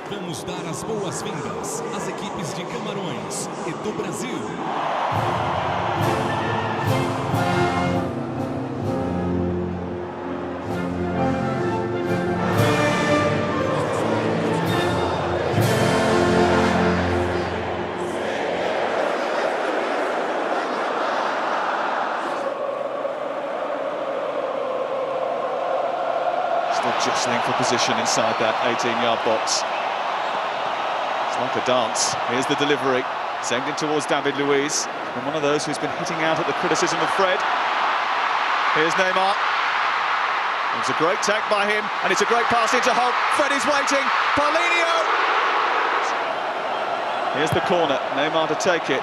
Vamos dar as boas-vindas às equipes de Camarões e do Brasil. Still jostling for position inside that 18-yard box. It's like a dance. Here's the delivery, sent in towards David Luiz, and one of those who's been hitting out at the criticism of Fred. Here's Neymar. It's a great tack by him, and it's a great pass into Holt. Fred is waiting. Paulinho! Here's the corner. Neymar to take it.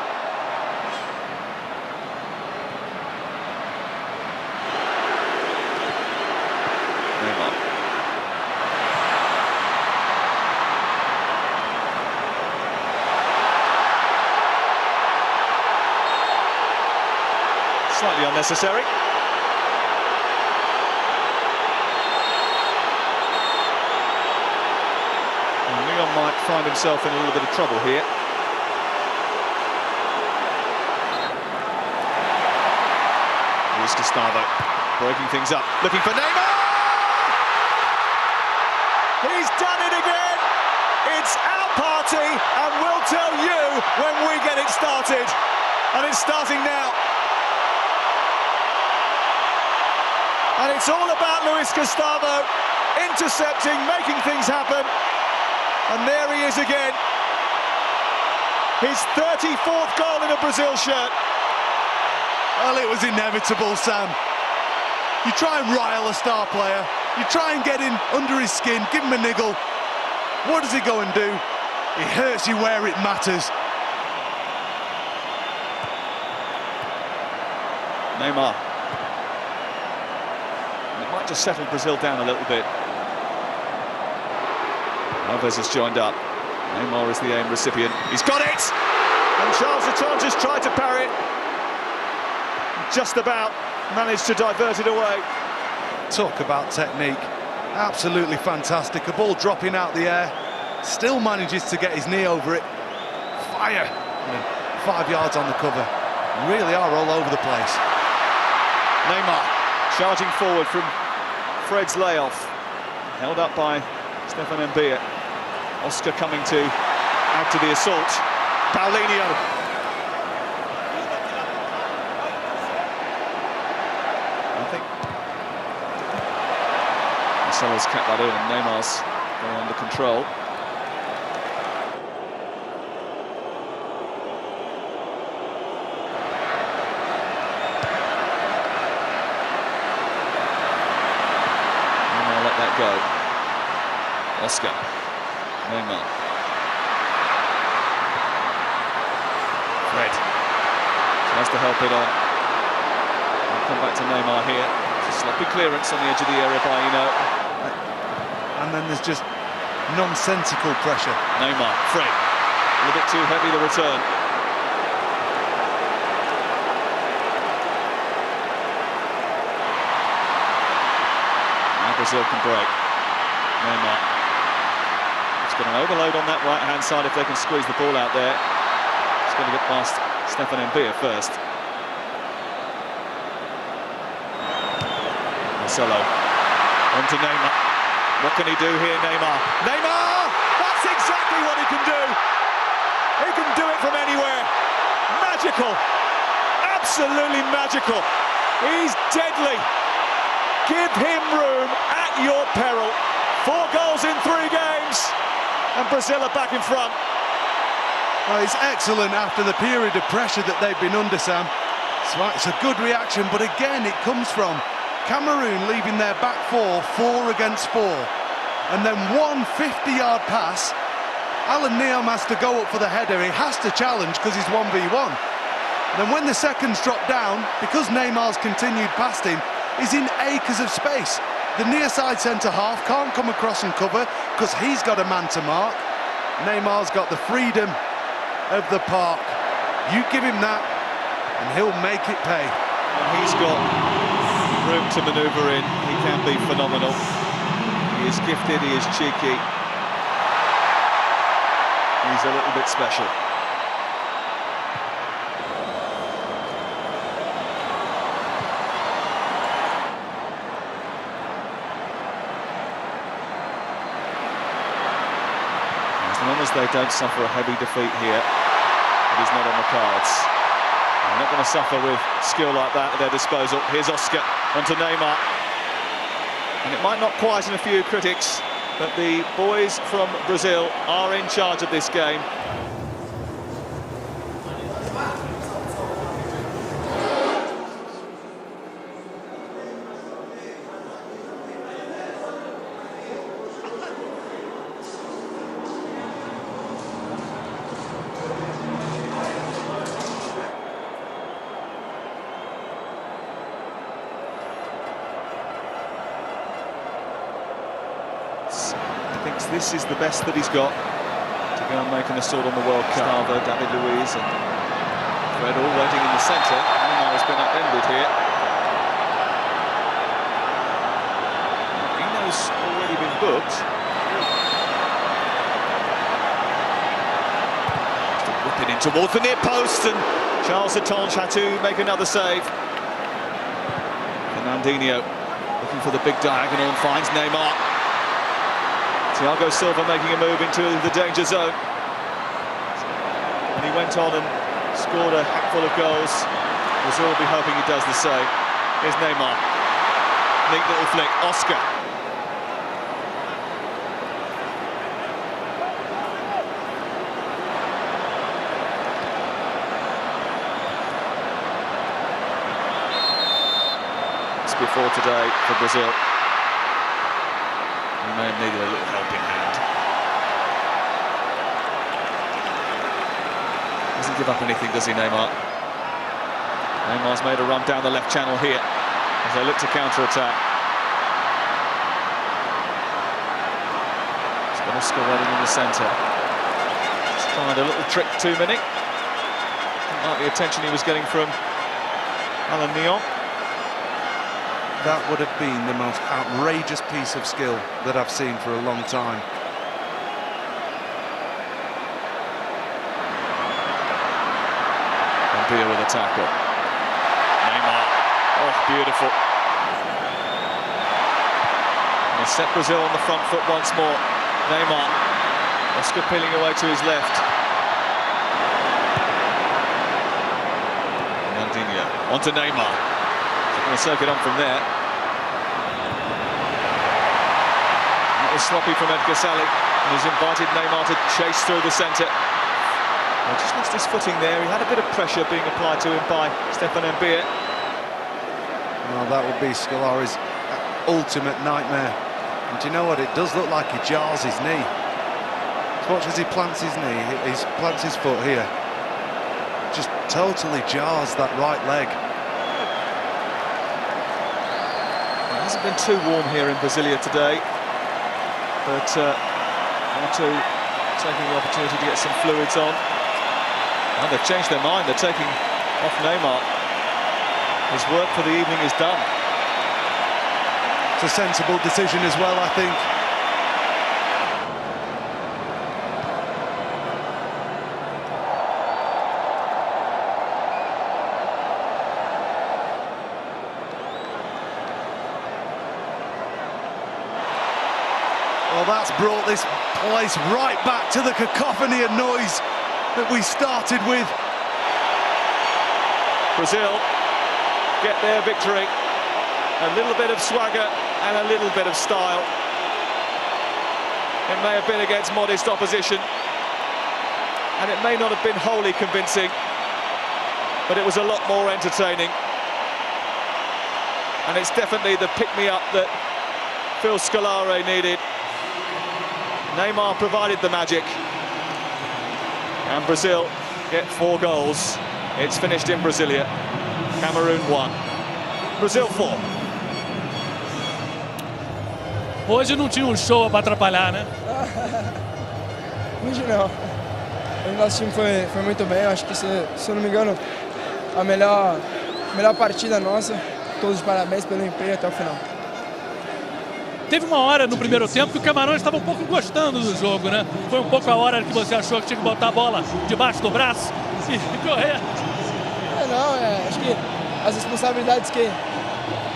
Neymar. Slightly unnecessary. And Leon might find himself in a little bit of trouble here. Here's Gustavo, breaking things up, looking for Neymar! He's done it again! It's our party, and we'll tell you when we get it started. And it's starting now. And it's all about Luis Gustavo, intercepting, making things happen. And there he is again. His 34th goal in a Brazil shirt. Well, it was inevitable, Sam. You try and rile a star player. You try and get in under his skin, give him a niggle. What does he go and do? He hurts you where it matters. Neymar. It might just settle Brazil down a little bit. Alves has joined up. Neymar is the aim recipient. He's got it! And Charles Returns has tried to parry it. Just about managed to divert it away. Talk about technique. Absolutely fantastic. A ball dropping out the air. Still manages to get his knee over it. Fire! And 5 yards on the cover. Really are all over the place. Neymar charging forward from Fred's layoff. Held up by Stefan Mbia. Oscar coming to add to the assault. Paulinho. I think Marcelo's kept that in, and Neymar's going under control. Neymar let that go. Oscar. Neymar. Fred tries to help it on. We'll come back to Neymar here. It's a sloppy clearance on the edge of the area by And then there's just nonsensical pressure. Neymar, Fred. A little bit too heavy, the return. Now Brazil can break. Neymar. It's got an overload on that right-hand side if they can squeeze the ball out there. It's going to get past Stefan Mbia first. Marcelo. On to Neymar. What can he do here, Neymar? Neymar! That's exactly what he can do! He can do it from anywhere. Magical. Absolutely magical. He's deadly. Give him room at your peril. 4 goals in 3 games. And Brazil are back in front. Well, it's excellent after the period of pressure that they've been under, Sam. It's a good reaction, but again, it comes from Cameroon leaving their back 4 against 4. And then one 50-yard pass. Alan Neom has to go up for the header. He has to challenge because he's 1v1. And then when the seconds drop down, because Neymar's continued past him, he's in acres of space. The near side centre-half can't come across and cover because he's got a man to mark. Neymar's got the freedom of the park. You give him that and he'll make it pay. And he's got room to manoeuvre in. He can be phenomenal. He He is gifted, he is cheeky. He's a little bit special. As long as they don't suffer a heavy defeat here, it is not on the cards. They're not going to suffer with skill like that at their disposal. Here's Oscar onto Neymar. And it might not quieten a few critics, but the boys from Brazil are in charge of this game. Thinks this is the best that he's got to go and make an assault on the World Cup. Gustavo, David Luiz and Fred all waiting in the centre. Neymar has been upended here. Eno's already been booked. Whip it in towards the near post, and Charles Atonge had to make another save. Fernandinho looking for the big diagonal and finds Neymar. Thiago Silva making a move into the danger zone. And he went on and scored a hatful of goals. Brazil will be hoping he does the same. Here's Neymar. Neat little flick. Oscar. It's before today for Brazil. He may have needed a little helping hand. Doesn't give up anything, does he, Neymar? Neymar's made a run down the left channel here as they look to counter-attack. He's got Oscar running in the centre. He's tried a little trick 2 minute. Didn't like the attention he was getting from Alan Neon. That would have been the most outrageous piece of skill that I've seen for a long time. And Bia with a tackle. Neymar. Oh, beautiful. And he set Brazil on the front foot once more. Neymar. Oscar peeling away to his left. Fernandinho onto Neymar. Going to soak it on from there. That was sloppy from Edgar Sally, and he's invited Neymar to chase through the centre. Well, just lost his footing there. He had a bit of pressure being applied to him by Stefan Mbia. Well, that would be Scolari's ultimate nightmare. And do you know what? It does look like he jars his knee. Just watch as he plants his knee. He plants his foot here. Just totally jars that right leg. It hasn't been too warm here in Brasilia today, but R2 taking the opportunity to get some fluids on. And they've changed their mind, they're taking off Neymar. His work for the evening is done. It's a sensible decision as well, I think. Well, that's brought this place right back to the cacophony and noise that we started with. Brazil get their victory. A little bit of swagger and a little bit of style. It may have been against modest opposition, and it may not have been wholly convincing, but it was a lot more entertaining. And it's definitely the pick-me-up that Phil Scolari needed. Neymar provided the magic, and Brazil get 4 goals. It's finished in Brasilia. Cameroon 1, Brazil 4. Hoje não tinha show para atrapalhar, né? Hoje não. O nosso time foi muito bem. Eu acho que, se eu não me engano, a melhor partida nossa. Todos os parabéns pelo empenho até o final. teve uma hora no primeiro tempo que o Camarões estava um pouco gostando do jogo, né? Foi um pouco a hora que você achou que tinha que botar a bola debaixo do braço e correr. Acho que as responsabilidades que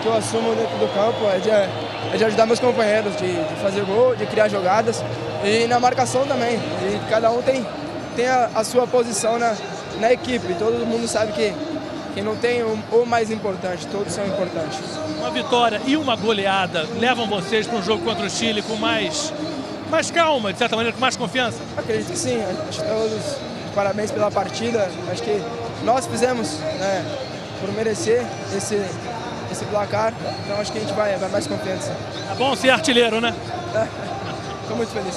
eu assumo dentro do campo é de ajudar meus companheiros, de fazer gol, de criar jogadas e na marcação também. E cada um tem a sua posição na equipe. Todo mundo sabe que não tem o mais importante, todos são importantes. Uma vitória e uma goleada levam vocês para um jogo contra o Chile com mais calma, de certa maneira, com mais confiança? Acredito que sim. Acho que todos parabéns pela partida. Acho que nós fizemos, né, por merecer esse placar, então acho que a gente vai mais confiante. É bom ser artilheiro, né? Estou muito feliz.